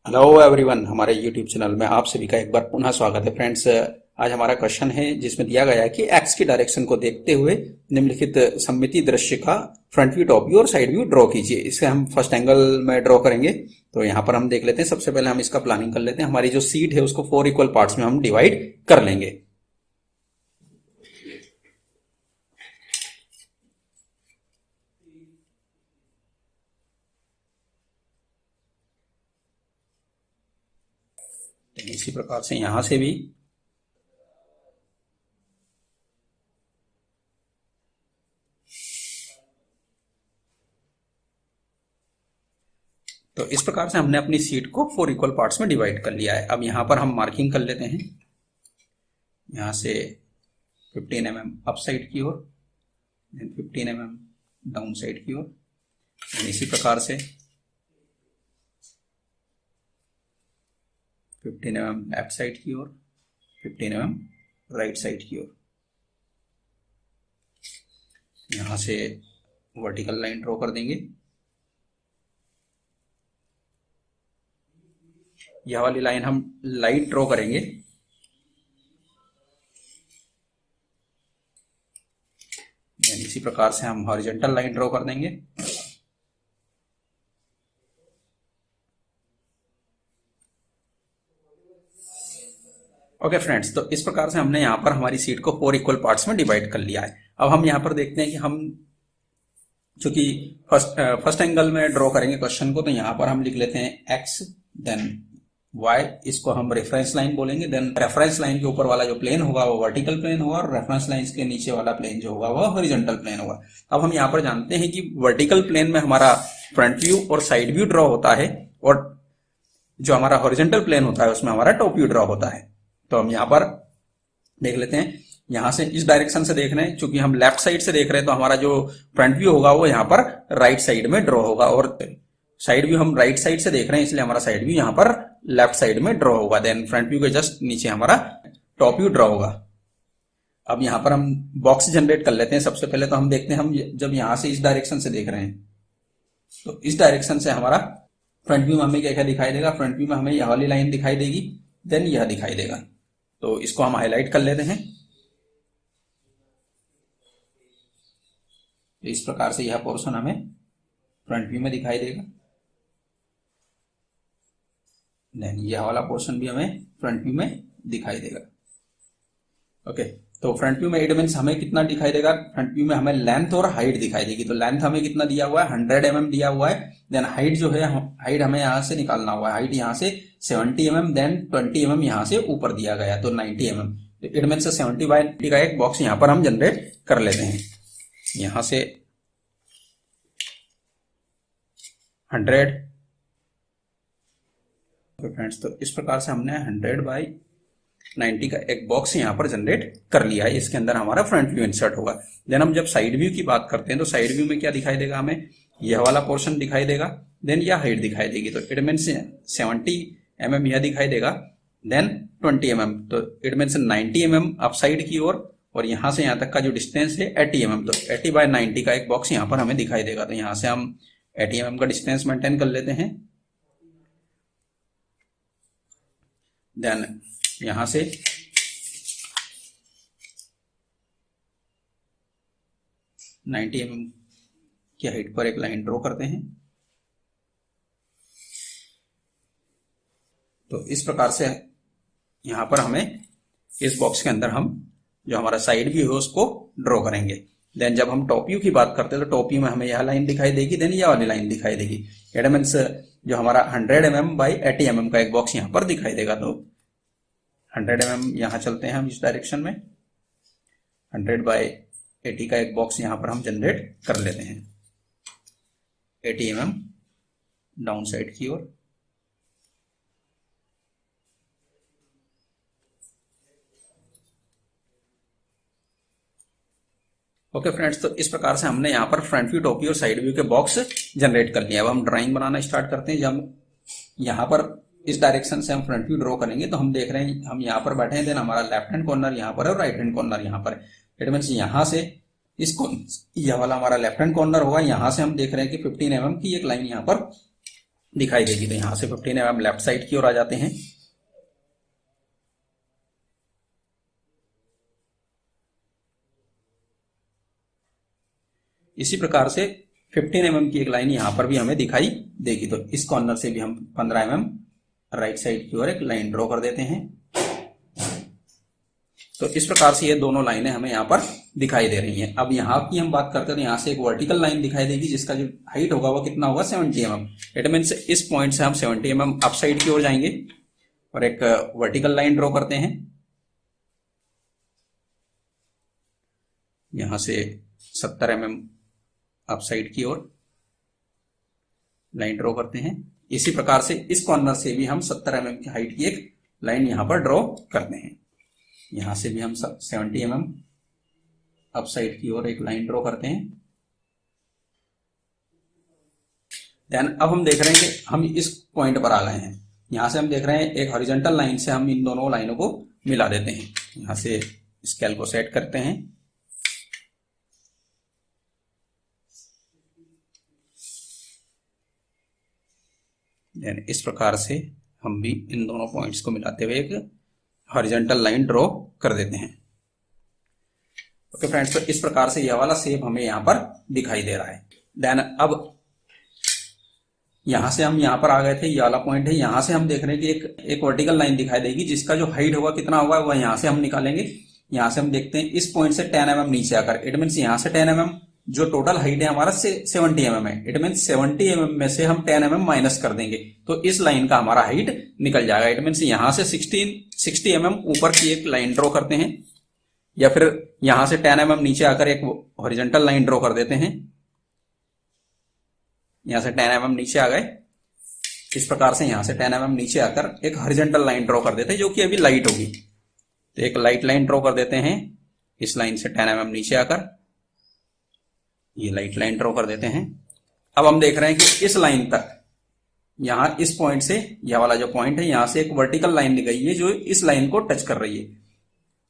Hello everyone, हमारे YouTube channel में आप सभी का एक बार पुनः स्वागत है। फ्रेंड्स, आज हमारा क्वेश्चन है जिसमें दिया गया है कि एक्स की डायरेक्शन को देखते हुए निम्नलिखित सममिति दृश्य का फ्रंट व्यू, टॉप व्यू और साइड व्यू ड्रॉ कीजिए। इसे हम फर्स्ट एंगल में ड्रॉ करेंगे। तो यहाँ पर हम देख लेते हैं। सबसे पहले हम इसका प्लानिंग कर लेते हैं। हमारी जो सीट है उसको 4 इक्वल पार्ट्स में हम डिवाइड कर लेंगे। इसी प्रकार से यहां से भी तो इस प्रकार से हमने अपनी सीट को 4 इक्वल पार्ट्स में डिवाइड कर लिया है। अब यहाँ पर हम मार्किंग कर लेते हैं। यहाँ से 15 mm अप साइड की ओर, 15 mm डाउन साइड की ओर। इसी प्रकार से 15 mm लेफ्ट साइड की ओर, 15 mm राइट साइड की ओर। यहाँ से वर्टिकल लाइन ड्रॉ कर देंगे। यह वाली लाइन हम लाइट ड्रॉ करेंगे। इसी प्रकार से हम हॉरिजॉन्टल लाइन ड्रॉ कर देंगे। ओके फ्रेंड्स, तो इस प्रकार से हमने यहाँ पर हमारी सीट को 4 इक्वल पार्ट्स में डिवाइड कर लिया है। अब हम यहाँ पर देखते हैं कि हम चूंकि फर्स्ट एंगल में ड्रॉ करेंगे क्वेश्चन को, तो यहाँ पर हम लिख लेते हैं एक्स, देन वाई, इसको हम रेफरेंस लाइन बोलेंगे। देन रेफरेंस लाइन के ऊपर वाला जो प्लेन होगा वो वर्टिकल प्लेन होगा, और रेफरेंस लाइन के नीचे वाला प्लेन जो होगा वो हॉरिजॉन्टल प्लेन होगा। अब हम यहाँ पर जानते हैं कि वर्टिकल प्लेन में हमारा फ्रंट व्यू और साइड व्यू ड्रॉ होता है, और जो हमारा हॉरिजॉन्टल प्लेन होता है उसमें हमारा टॉप व्यू ड्रॉ होता है। तो हम यहाँ पर देख लेते हैं। यहां से इस डायरेक्शन से देख रहे हैं, चूंकि हम लेफ्ट साइड से देख रहे हैं तो हमारा जो फ्रंट व्यू होगा वो यहाँ पर राइट साइड में ड्रॉ होगा, और साइड व्यू हम राइट साइड से देख रहे हैं इसलिए हमारा साइड व्यू यहाँ पर लेफ्ट साइड में ड्रॉ होगा। देन फ्रंट व्यू के जस्ट नीचे हमारा टॉप व्यू ड्रॉ होगा। अब यहाँ पर हम बॉक्स जनरेट कर लेते हैं। सबसे पहले तो हम देखते हैं, हम जब यहाँ से इस डायरेक्शन से देख रहे हैं तो इस डायरेक्शन से हमारा फ्रंट व्यू में हमें क्या क्या दिखाई देगा। फ्रंट व्यू में हमें यह वाली लाइन दिखाई देगी, देन यह दिखाई देगा। तो इसको हम हाईलाइट कर लेते हैं। तो इस प्रकार से यह पोर्शन हमें फ्रंट व्यू में दिखाई देगा। देन यह वाला पोर्शन भी हमें फ्रंट व्यू में दिखाई देगा। ओके, तो फ्रंट व्यू में इट मीन्स हमें कितना दिखाई देगा। फ्रंट व्यू में हमें लेंथ और हाइट दिखाई देगी। तो लेंथ हमें कितना दिया हुआ है, 100 mm दिया हुआ है। देन हाइट जो है, हाइट हमें यहां से निकालना हुआ है। हाइट यहां से 70 mm, देन 20 mm यहां से ऊपर दिया गया तो 90 mm। तो इट मीन्स 70/90 का एक बॉक्स यहां पर हम जनरेट कर लेते हैं। यहां से 100। तो फ्रेंड्स, तो इस प्रकार से हमने 100/90 का एक बॉक्स यहाँ पर जनरेट कर लिया है। इसके अंदर हमारा फ्रंट व्यू इंसर्ट होगा। देन हम जब साइड व्यू की बात करते हैं तो साइड व्यू में क्या दिखाई देगा, हमें यह वाला पोर्शन दिखाई देगा। देन यह हाइट दिखाई देगी। तो इट मीन्स 70 mm यह दिखाई देगा, देन 20 mm। तो it means 90 mm up side की ओर, और यहां से यहां तक का जो डिस्टेंस है 80 mm। तो 80/90 का एक बॉक्स यहाँ पर हमें दिखाई देगा। तो यहां से हम 80 mm का डिस्टेंस मेंटेन कर लेते हैं। देन यहां से नाइन्टी mm की हाइट पर एक लाइन ड्रॉ करते हैं। तो इस प्रकार से यहां पर हमें इस बॉक्स के अंदर हम जो हमारा साइड व्यू है उसको ड्रॉ करेंगे। देन जब हम टॉप व्यू की बात करते हैं तो टॉप व्यू में हमें यह लाइन दिखाई देगी, देन यह वाली लाइन दिखाई देगी। इट मीन्स जो हमारा 100 mm/80 mm का एक बॉक्स यहाँ पर दिखाई देगा। तो 100 mm यहां चलते हैं हम इस डायरेक्शन में। 100/80 का एक बॉक्स यहां पर हम जनरेट कर लेते हैं। 80 mm डाउन साइड की ओर। ओके फ्रेंड्स, तो इस प्रकार से हमने यहाँ पर फ्रंट व्यू, टॉप व्यू और साइड व्यू के बॉक्स जनरेट कर लिया। अब हम ड्राइंग बनाना स्टार्ट करते हैं। जब यहाँ पर इस डायरेक्शन से हम फ्रंट व्यू ड्रॉ करेंगे तो हम देख रहे हैं हम यहाँ पर बैठे हैं, देन हमारा लेफ्ट हैंड कॉर्नर यहाँ पर है और राइट हैंड कॉर्नर यहाँ पर है। इट मीन्स यहाँ से इसको, यह वाला हमारा लेफ्ट हैंड कॉर्नर होगा। यहाँ से हम देख रहे हैं कि 15 mm की एक लाइन यहाँ पर दिखाई देगी। तो यहाँ से 15 mm लेफ्ट साइड की ओर आ जाते हैं। इसी प्रकार से 15 mm की एक लाइन यहाँ पर भी हमें दिखाई देगी। तो इस कॉर्नर से भी हम 15 mm राइट साइड की ओर एक लाइन ड्रॉ कर देते हैं। तो इस प्रकार से ये दोनों लाइनें हमें यहाँ पर दिखाई दे रही हैं। अब यहाँ की हम बात करते हैं तो यहाँ से एक वर्टिकल लाइन दिखाई देगी जिसका जो हाइट होगा वो कितना होगा 70 mm। इट मीन्स इस पॉइंट से हम 70 mm अप साइड की ओर जाएंगे और एक वर्टिकल लाइन ड्रॉ करते हैं। यहाँ से 70 mm अप साइड की ओर लाइन ड्रॉ करते हैं। इसी प्रकार से इस कॉर्नर से भी हम 70 mm की हाइट की एक लाइन यहाँ पर ड्रॉ करते हैं। यहाँ से भी हम 70 mm अप साइड की ओर एक लाइन ड्रॉ करते हैं। देन अब हम देख रहे हैं कि हम इस पॉइंट पर आ गए हैं। यहाँ से हम देख रहे हैं एक हॉरिजॉन्टल लाइन से हम इन दोनों लाइनों को मिला देते हैं। यहाँ से स्केल को सेट करते हैं। देन इस प्रकार से हम भी इन दोनों पॉइंट्स को मिलाते हुए एक हॉरिजॉन्टल लाइन ड्रॉ कर देते हैं। ओके फ्रेंड्स, तो इस प्रकार से यह वाला शेप हमें यहाँ पर दिखाई दे रहा है। देन अब यहां से हम यहाँ पर आ गए थे, ये वाला पॉइंट है। यहां से हम देख रहे हैं कि एक वर्टिकल लाइन दिखाई देगी जिसका जो हाइट होगा कितना होगा वह यहाँ से हम निकालेंगे। यहाँ से हम देखते हैं इस पॉइंट से 10 mm नीचे आकर, इट मीन यहाँ से 10 mm जो टोटल हाइट है हमारा 70 mm है। इट मीन 70 mm में से हम 10 mm माइनस कर देंगे तो इस लाइन का हमारा हाइट निकल जाएगा। इट मीन यहाँ से 60 mm ऊपर की एक लाइन ड्रॉ करते हैं, या फिर यहां से 10 mm नीचे आकर एक हॉरिजॉन्टल लाइन ड्रॉ कर देते हैं। यहां से 10 mm नीचे आ गए। इस प्रकार से यहां से 10 mm नीचे आकर एक हॉरिजॉन्टल लाइन ड्रॉ कर देते हैं जो कि अभी लाइट होगी। तो एक लाइट लाइन ड्रॉ कर देते हैं इस लाइन से 10 mm नीचे आकर, ये लाइट लाइन ड्रॉ कर देते हैं। अब हम देख रहे हैं कि इस लाइन तक, यहां इस पॉइंट से यह वाला जो पॉइंट है यहां से एक वर्टिकल लाइन निकली है जो इस लाइन को टच कर रही है।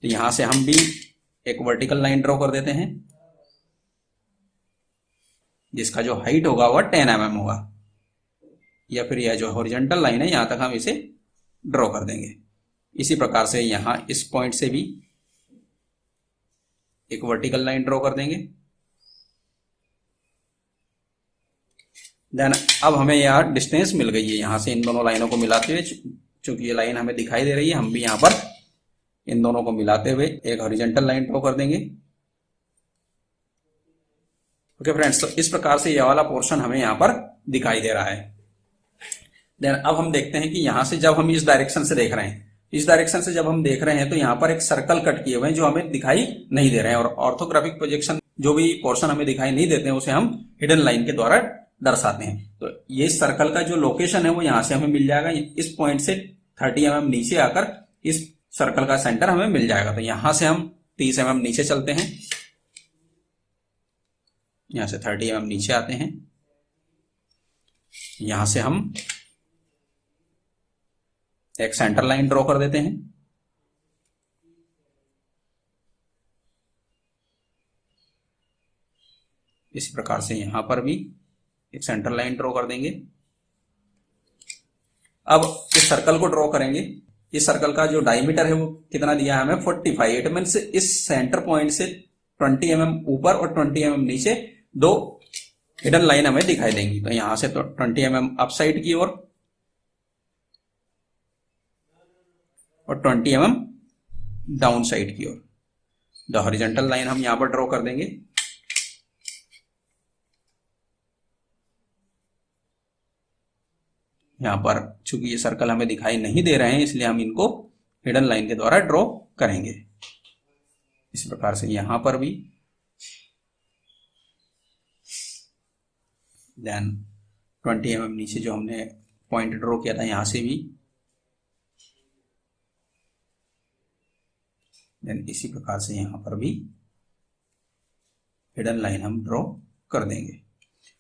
तो यहां से हम भी एक वर्टिकल लाइन ड्रॉ कर देते हैं जिसका जो हाइट होगा वह 10 mm होगा, या फिर यह जो हॉरिजॉन्टल लाइन है यहां तक हम इसे ड्रॉ कर देंगे। इसी प्रकार से यहां इस पॉइंट से भी एक वर्टिकल लाइन ड्रॉ कर देंगे। देन अब हमें यहाँ डिस्टेंस मिल गई है यहां से इन दोनों लाइनों को मिलाते हुए। चूंकि ये लाइन हमें दिखाई दे रही है, हम भी यहां पर इन दोनों को मिलाते हुए एक हॉरिजॉन्टल लाइन ड्रॉ कर देंगे। ओके फ्रेंड्स, तो इस प्रकार से यह वाला पोर्शन हमें यहाँ पर दिखाई दे रहा है। देन अब हम देखते हैं कि यहां से जब हम इस डायरेक्शन से देख रहे हैं, इस डायरेक्शन से जब हम देख रहे हैं तो यहाँ पर एक सर्कल कट किए हुए हैं जो हमें दिखाई नहीं दे रहे हैं। और ऑर्थोग्राफिक प्रोजेक्शन जो भी पोर्शन हमें दिखाई नहीं देते हैं उसे हम हिडन लाइन के द्वारा दर्शाते हैं। तो ये सर्कल का जो लोकेशन है वो यहाँ से हमें मिल जाएगा। इस पॉइंट से 30 mm नीचे आकर इस सर्कल का सेंटर हमें मिल जाएगा। तो यहां से हम 30 mm नीचे चलते हैं, यहां से 30 mm नीचे आते हैं। यहां से हम एक सेंटर लाइन ड्रॉ कर देते हैं। इसी प्रकार से यहां पर भी एक सेंटर लाइन ड्रॉ कर देंगे। अब इस सर्कल को ड्रॉ करेंगे। इस सर्कल का जो डायमीटर है वो कितना दिया है हमें 45। इट मीन्स इस सेंटर पॉइंट से 20 mm ऊपर और 20 mm नीचे दो हिडन लाइन हमें दिखाई देंगी। तो यहां से तो 20 mm अप साइड की ओर और 20 mm डाउन साइड की ओर द हॉरिजॉन्टल लाइन हम यहां पर ड्रॉ कर देंगे। यहां पर चूंकि ये सर्कल हमें दिखाई नहीं दे रहे हैं इसलिए हम इनको हिडन लाइन के द्वारा ड्रॉ करेंगे। इस प्रकार से यहां पर भी देन 20 mm नीचे जो हमने पॉइंट ड्रॉ किया था यहां से भी, देन इसी प्रकार से यहां पर भी हिडन लाइन हम ड्रॉ कर देंगे।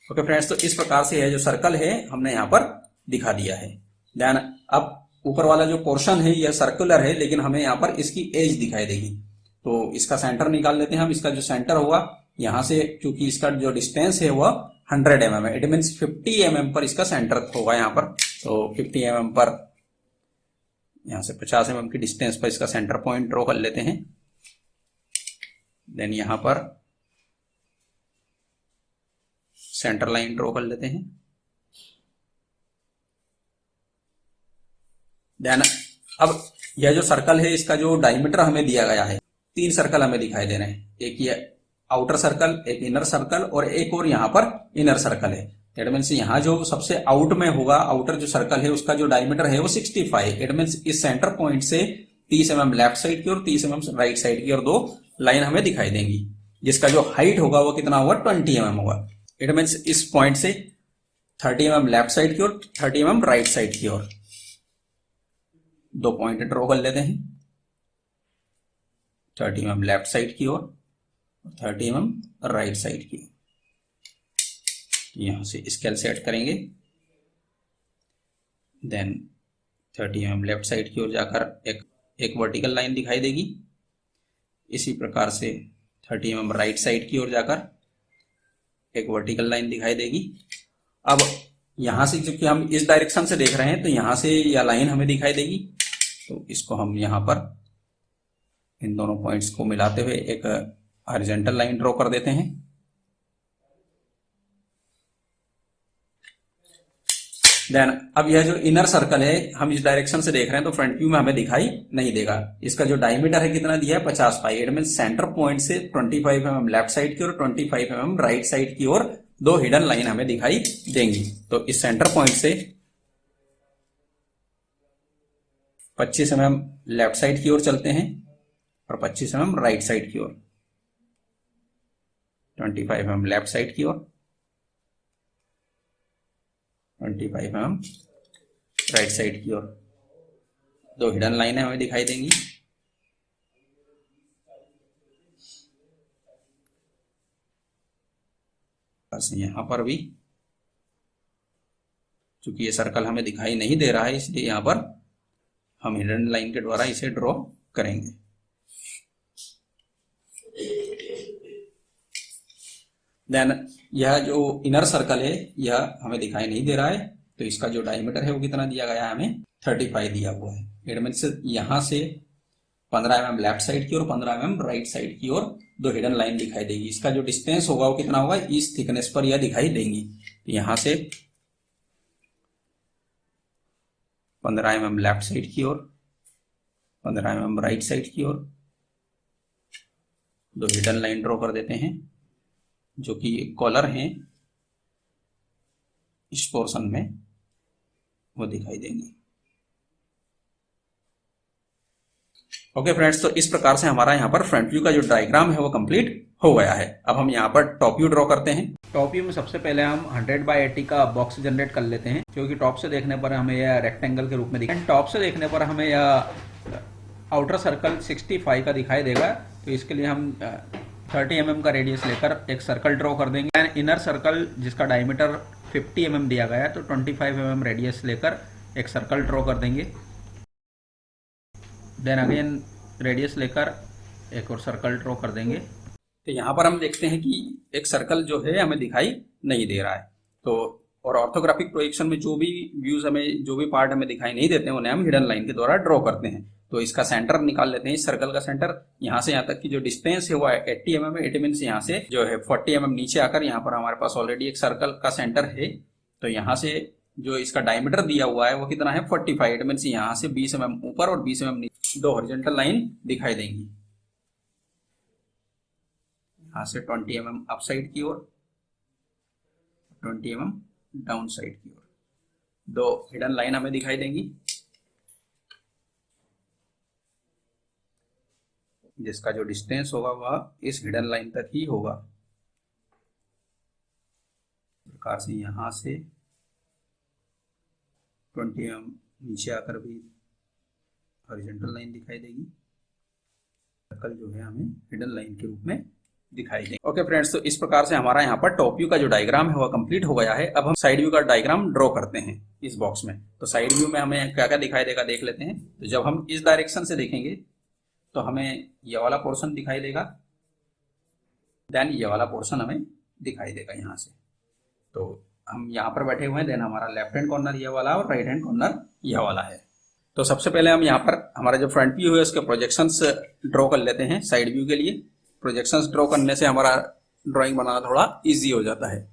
ओके फ्रेंड्स, तो इस प्रकार से यह जो सर्कल है हमने यहां पर दिखा दिया है। देन अब ऊपर वाला जो पोर्शन है यह सर्कुलर है लेकिन हमें यहाँ पर इसकी एज दिखाई देगी। तो इसका सेंटर निकाल लेते हैं हम। इसका जो सेंटर होगा यहाँ से, क्योंकि इसका जो डिस्टेंस है वह 100 mm है, इट मीन्स 50 mm पर इसका सेंटर होगा यहाँ पर। तो 50 mm पर यहाँ से 50 mm की डिस्टेंस पर इसका सेंटर पॉइंट ड्रॉ कर लेते हैं। देन यहाँ पर सेंटर लाइन ड्रॉ कर लेते हैं। देन अब यह जो सर्कल है इसका जो डायमीटर हमें दिया गया है, 3 सर्कल हमें दिखाई दे रहे हैं, एक ये आउटर सर्कल, एक इनर सर्कल और एक और यहाँ पर इनर सर्कल है। इट मीन्स यहाँ जो सबसे आउट में होगा, आउटर जो सर्कल है उसका जो डायमीटर है वो 65। इट मीन्स इस सेंटर पॉइंट से 30 mm लेफ्ट साइड की और 30 mm राइट साइड की और 2 लाइन हमें दिखाई देंगी, जिसका जो हाइट होगा वो कितना होगा, 20 mm होगा। इट मीन्स इस पॉइंट से 30 mm लेफ्ट साइड की और 30 mm राइट साइड की ओर 2 पॉइंट ड्रॉ कर लेते हैं, 30 mm लेफ्ट साइड की ओर, 30 mm राइट साइड की ओर। यहां से स्केल सेट करेंगे। देन 30 mm लेफ्ट साइड की ओर जाकर एक वर्टिकल लाइन दिखाई देगी। इसी प्रकार से 30 mm राइट साइड की ओर जाकर एक वर्टिकल लाइन दिखाई देगी। अब यहां से क्योंकि हम इस डायरेक्शन से देख रहे हैं तो यहां से यह लाइन हमें दिखाई देगी, तो इसको हम यहां पर इन दोनों पॉइंट्स को मिलाते हुए एक हॉरिजॉन्टल लाइन ड्रॉ कर देते हैं। देन अब यह जो इनर सर्कल है हम इस डायरेक्शन से देख रहे हैं तो फ्रंट व्यू में हमें दिखाई नहीं देगा। इसका जो डायमीटर है कितना दिया है, 50 पाई। इट मीन सेंटर पॉइंट से 25 mm लेफ्ट साइड की और 25 mm राइट साइड की ओर 2 हिडन लाइन हमें दिखाई देंगी। तो इस सेंटर पॉइंट से 25 mm लेफ्ट साइड की ओर चलते हैं और 25 mm राइट साइड की ओर, 25 mm लेफ्ट साइड की ओर, 25 mm राइट साइड की ओर 2 हिडन लाइनें हमें दिखाई देंगी। बस यहां पर भी चूंकि ये सर्कल हमें दिखाई नहीं दे रहा है इसलिए यहां पर हम हिडन लाइन के द्वारा इसे ड्रॉ करेंगे। देन यह जो इनर सर्कल है यह हमें दिखाई नहीं दे रहा है, तो इसका जो डायमीटर है वो कितना दिया गया है, हमें 35 दिया हुआ है। इट मीन्स यहां से 15 mm लेफ्ट साइड की और 15 mm राइट साइड की ओर 2 हिडन लाइन दिखाई देगी। इसका जो डिस्टेंस होगा वो कितना होगा, इस थिकनेस पर यह दिखाई देंगी। तो यहां से 15 mm लेफ्ट साइड की ओर, 15 mm राइट साइड की ओर 2 हिडन लाइन ड्रॉ कर देते हैं, जो कि कॉलर हैं इस पोर्शन में वो दिखाई देंगे। ओके फ्रेंड्स, तो इस प्रकार से हमारा यहाँ पर फ्रंट व्यू का जो डायग्राम है वो कंप्लीट हो गया है। अब हम यहाँ पर टॉप व्यू ड्रॉ करते हैं। टॉप व्यू में सबसे पहले हम 100/80 का बॉक्स जनरेट कर लेते हैं, क्योंकि टॉप से देखने पर हमें यह रेक्टेंगल के रूप में दिखाई, टॉप से देखने पर हमें यह आउटर सर्कल 65 का दिखाई देगा। तो इसके लिए हम 30 mm का रेडियस लेकर एक सर्कल ड्रॉ कर देंगे। इनर सर्कल जिसका डायमीटर 50 mm दिया गया है, तो 25 mm रेडियस लेकर एक सर्कल ड्रॉ कर देंगे। देन अगेन रेडियस लेकर एक और सर्कल ड्रॉ कर देंगे। तो यहाँ पर हम देखते हैं कि एक सर्कल जो है हमें दिखाई नहीं दे रहा है। तो और ऑर्थोग्राफिक प्रोजेक्शन में जो भी व्यूज हमें, जो भी पार्ट हमें दिखाई नहीं देते हैं उन्हें हम हिडन लाइन के द्वारा ड्रॉ करते हैं। तो इसका सेंटर निकाल लेते हैं। इस सर्कल का सेंटर यहाँ से यहाँ तक की जो डिस्टेंस है वो 80 mm है। 80 मीन्स यहाँ से जो है 40 mm नीचे आकर यहाँ पर हमारे पास ऑलरेडी एक सर्कल का सेंटर है। तो यहाँ से जो इसका डायमीटर दिया हुआ है वो कितना है, 45। इट मीन्स यहाँ से 20 mm ऊपर और 20 mm नीचे 2 हॉरिजॉन्टल लाइन दिखाई देंगी। यहाँ से 20 mm अप साइड की ओर, 20 mm डाउन साइड की ओर 2 हिडन लाइन हमें दिखाई देंगी, जिसका जो डिस्टेंस होगा वह इस हिडन लाइन तक ही होगा। प्रकार से यहां से 20 mm नीचे आकर भी हॉरिजॉन्टल लाइन दिखाई देगी। सर्कल जो है हमें हिडन लाइन के रूप में दिखाई देंगे। ओके फ्रेंड्स, तो इस प्रकार से हमारा यहाँ पर टॉप व्यू का जो डायग्राम है वह कंप्लीट हो गया है। अब हम साइड व्यू का डायग्राम ड्रॉ करते हैं इस बॉक्स में। तो साइड व्यू में हमें क्या क्या दिखाई देगा देख लेते हैं। तो जब हम इस डायरेक्शन से देखेंगे तो हमें यह वाला पोर्शन दिखाई देगा, देन ये वाला पोर्शन हमें दिखाई देगा यहाँ से। तो हम यहाँ पर बैठे हुए हैं, देन हमारा लेफ्ट हैंड कॉर्नर यह वाला और राइट हैंड कॉर्नर यह वाला है। तो सबसे पहले हम यहाँ पर हमारा जो फ्रंट व्यू है उसके प्रोजेक्शंस ड्रॉ कर लेते हैं साइड व्यू के लिए। प्रोजेक्शंस ड्रॉ करने से हमारा ड्राइंग बनाना थोड़ा इजी हो जाता है।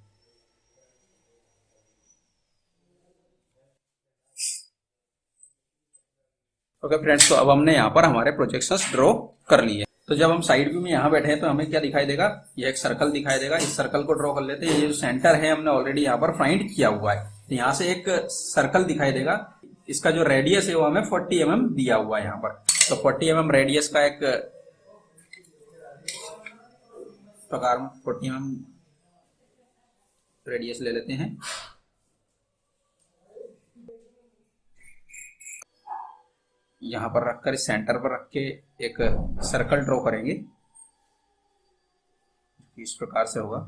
ओके फ्रेंड्स, तो अब हमने यहाँ पर हमारे प्रोजेक्शंस ड्रॉ कर लिए। तो जब हम साइड व्यू में यहाँ बैठे हैं तो हमें क्या दिखाई देगा, ये एक सर्कल दिखाई देगा। इस सर्कल को ड्रॉ कर लेते हैं। ये जो सेंटर है हमने ऑलरेडी यहाँ पर फाइंड किया हुआ है। तो यहाँ से एक सर्कल दिखाई देगा, इसका जो रेडियस है वो हमें 40 mm दिया हुआ है यहाँ पर। तो 40 mm रेडियस का एक प्रकार 40 mm रेडियस ले लेते हैं। यहाँ पर रखकर इस सेंटर पर रख के एक सर्कल ड्रॉ करेंगे, इस प्रकार से होगा।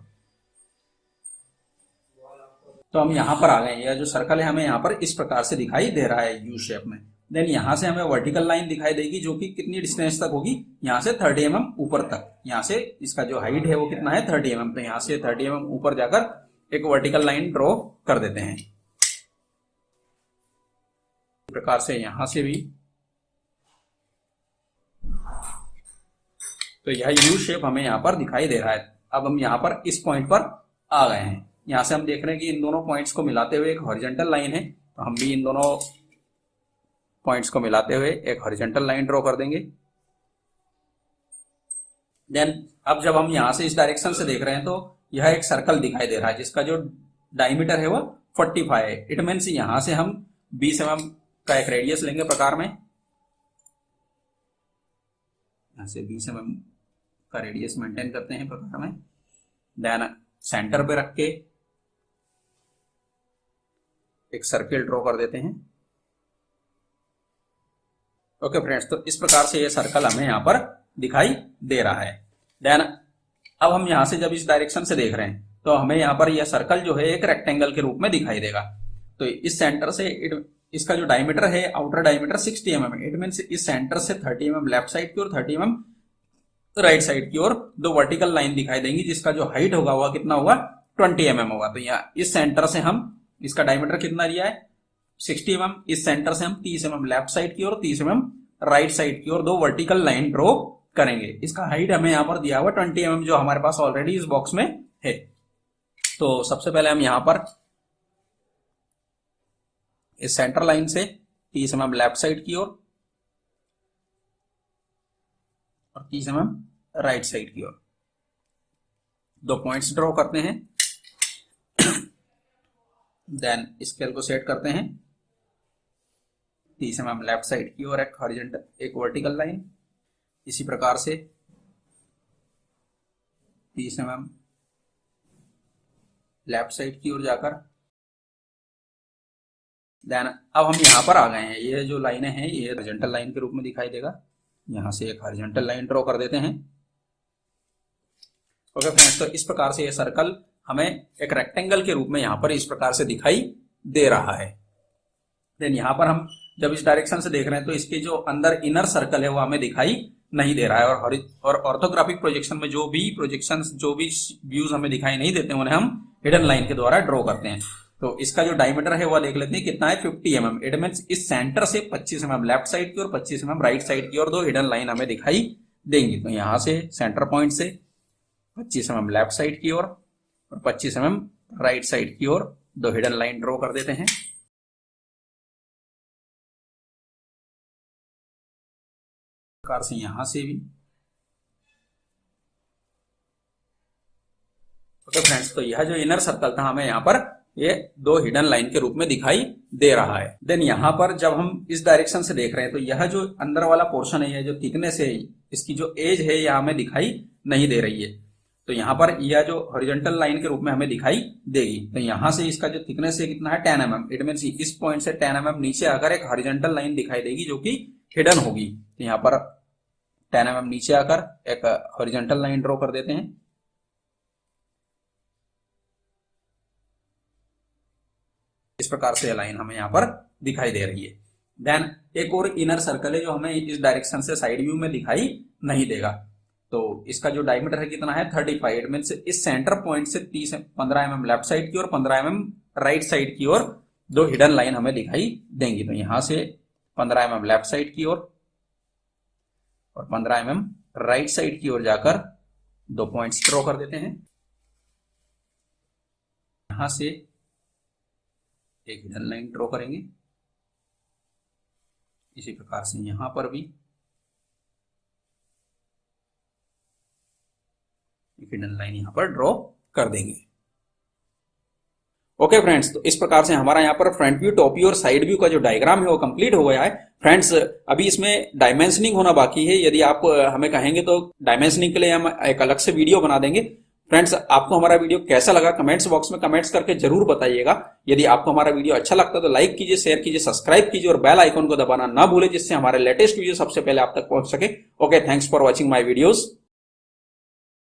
तो हम यहाँ पर आ गए। यह जो सर्कल है हमें यहाँ पर इस प्रकार से दिखाई दे रहा है यू शेप में। देन यहाँ से हमें वर्टिकल लाइन दिखाई देगी जो कि कितनी डिस्टेंस तक होगी, यहाँ से 30 mm ऊपर तक। यहाँ से इसका जो हाइट है वो कितना है 30 mm। तो यहाँ से 30 mm ऊपर जाकर एक वर्टिकल लाइन ड्रॉ कर देते हैं। इस प्रकार से यहाँ से भी, तो यह यू शेप हमें यहाँ पर दिखाई दे रहा है। अब हम यहाँ पर इस पॉइंट पर आ गए हैं। यहाँ से हम देख रहे हैं कि इन दोनों पॉइंट्स को मिलाते हुए एक हॉरिजॉन्टल लाइन है। तो हम भी इन दोनों पॉइंट्स को मिलाते हुए एक हॉरिजॉन्टल लाइन ड्रॉ कर देंगे। देन अब जब हम यहाँ से इस डायरेक्शन से देख रहे हैं तो यह एक सर्कल दिखाई दे रहा है जिसका जो डायमीटर है वो 45 है। इट मीन्स यहाँ से हम 20 mm का एक रेडियस लेंगे प्रकार में। यहाँ से 20 mm का रेडियस मेंटेन करते हैं प्रकार में। देन सेंटर पे रख के एक सर्किल ड्रॉ कर देते हैं। ओके फ्रेंड्स, तो इस प्रकार से ये सर्कल हमें यहाँ पर दिखाई दे रहा है। देन अब हम यहाँ से जब इस डायरेक्शन से देख रहे हैं तो हमें यहाँ पर यह सर्कल जो है एक रेक्टेंगल के रूप में दिखाई देगा। तो इस सेंटर से इसका जो डायमीटर है, आउटर डायमीटर 60 mm है। इट मीन्स इस सेंटर से 30 mm लेफ्ट साइड की और 30 mm राइट साइड की ओर दो वर्टिकल लाइन दिखाई देंगी जिसका जो हाइट होगा वह कितना होगा 20 mm होगा। तो यहाँ इस सेंटर से हम, इसका डायमीटर कितना दिया है 60 mm, इस सेंटर से हम 30 mm लेफ्ट साइड की ओर 30 mm राइट साइड की ओर दो वर्टिकल लाइन ड्रॉ करेंगे। इसका हाइट हमें यहाँ पर दिया हुआ 20 mm जो हमारे पास ऑलरेडी इस बॉक्स में है। तो सबसे पहले हम यहाँ पर इस सेंटर लाइन से 30 mm लेफ्ट साइड की ओर और 30 mm राइट साइड की ओर दो पॉइंट्स ड्रॉ करते हैं। देन स्केल को सेट करते हैं। 30 mm लेफ्ट साइड की ओर एक हॉरिजॉन्टल, एक वर्टिकल लाइन। इसी प्रकार से 30 mm लेफ्ट साइड की ओर जाकर देन अब हम यहाँ पर आ गए हैं। ये जो लाइनें हैं ये हॉरिजॉन्टल लाइन के रूप में दिखाई देगा। यहाँ से एक हॉरिजॉन्टल लाइन ड्रॉ कर देते हैं। ओके फ्रेंड्स, तो इस प्रकार से ये सर्कल हमें एक रेक्टेंगल के रूप में यहाँ पर इस प्रकार से दिखाई दे रहा है। देन यहाँ पर हम जब इस डायरेक्शन से देख रहे हैं तो इसके जो अंदर इनर सर्कल है वो हमें दिखाई नहीं दे रहा है। और ऑर्थोग्राफिक प्रोजेक्शन में जो भी प्रोजेक्शंस, जो भी व्यूज हमें दिखाई नहीं देते उन्हें हम हिडन लाइन के द्वारा ड्रॉ करते हैं। तो इसका जो डायमीटर है वह देख लेते हैं कितना है 50 mm। इट मीन्स इस सेंटर से 25 mm लेफ्ट साइड की और 25 mm राइट साइड की और दो हिडन लाइन हमें दिखाई देंगी। तो यहाँ से सेंटर पॉइंट से 25 mm लेफ्ट साइड की ओर और 25 mm राइट साइड की ओर दो हिडन लाइन ड्रॉ कर देते हैं। प्रकार से यहां से भी। ओके फ्रेंड्स, तो यह जो इनर सर्कल था हमें यहाँ पर ये दो हिडन लाइन के रूप में दिखाई दे रहा है। देन यहाँ पर जब हम इस डायरेक्शन से देख रहे हैं तो यह जो अंदर वाला पोर्शन है, यह जो थिकनेस है, इसकी जो एज है यह हमें दिखाई नहीं दे रही है। तो यहाँ पर यह जो हॉरिजॉन्टल लाइन के रूप में हमें दिखाई देगी। तो यहाँ से इसका जो थिकनेस है कितना है 10 mm। इट मीन्स इस पॉइंट से 10 mm नीचे आकर एक हॉरिजॉन्टल लाइन दिखाई देगी जो कि हिडन होगी। तो यहाँ पर 10 mm नीचे आकर एक हॉरिजॉन्टल लाइन ड्रॉ कर देते हैं। इस प्रकार से लाइन हमें यहाँ पर दिखाई दे रही है। देन एक और इनर सर्कल है जो हमें इस डायरेक्शन से साइड व्यू में दिखाई नहीं देगा। तो इसका जो डायमीटर है कितना है 35। इट मीन्स इस सेंटर पॉइंट से 15 mm लेफ्ट साइड की और 15 mm राइट साइड की ओर दो हिडन लाइन हमें दिखाई देंगी। तो यहां से 15 mm लेफ्ट साइड की ओर और 15 mm राइट साइड की ओर जाकर दो पॉइंट्स ड्रॉ कर देते हैं। यहां से एक हिडन लाइन ड्रॉ करेंगे, इसी प्रकार से यहां पर भी एक हिडन लाइन यहां पर ड्रॉ कर देंगे। ओके फ्रेंड्स, तो इस प्रकार से हमारा यहाँ पर फ्रंट व्यू, टॉप व्यू और साइड व्यू का जो डायग्राम है वो कंप्लीट हो गया है। फ्रेंड्स, अभी इसमें डायमेंशनिंग होना बाकी है। यदि आप हमें कहेंगे तो डायमेंशनिंग के लिए हम एक अलग से वीडियो बना देंगे। फ्रेंड्स, आपको हमारा वीडियो कैसा लगा कमेंट्स बॉक्स में कमेंट्स करके जरूर बताइएगा। यदि आपको हमारा वीडियो अच्छा लगता है तो लाइक कीजिए, शेयर कीजिए, सब्सक्राइब कीजिए और बेल आइकन को दबाना ना भूलें, जिससे हमारे लेटेस्ट वीडियो सबसे पहले आप तक पहुंच सके। Okay, thanks for watching my videos.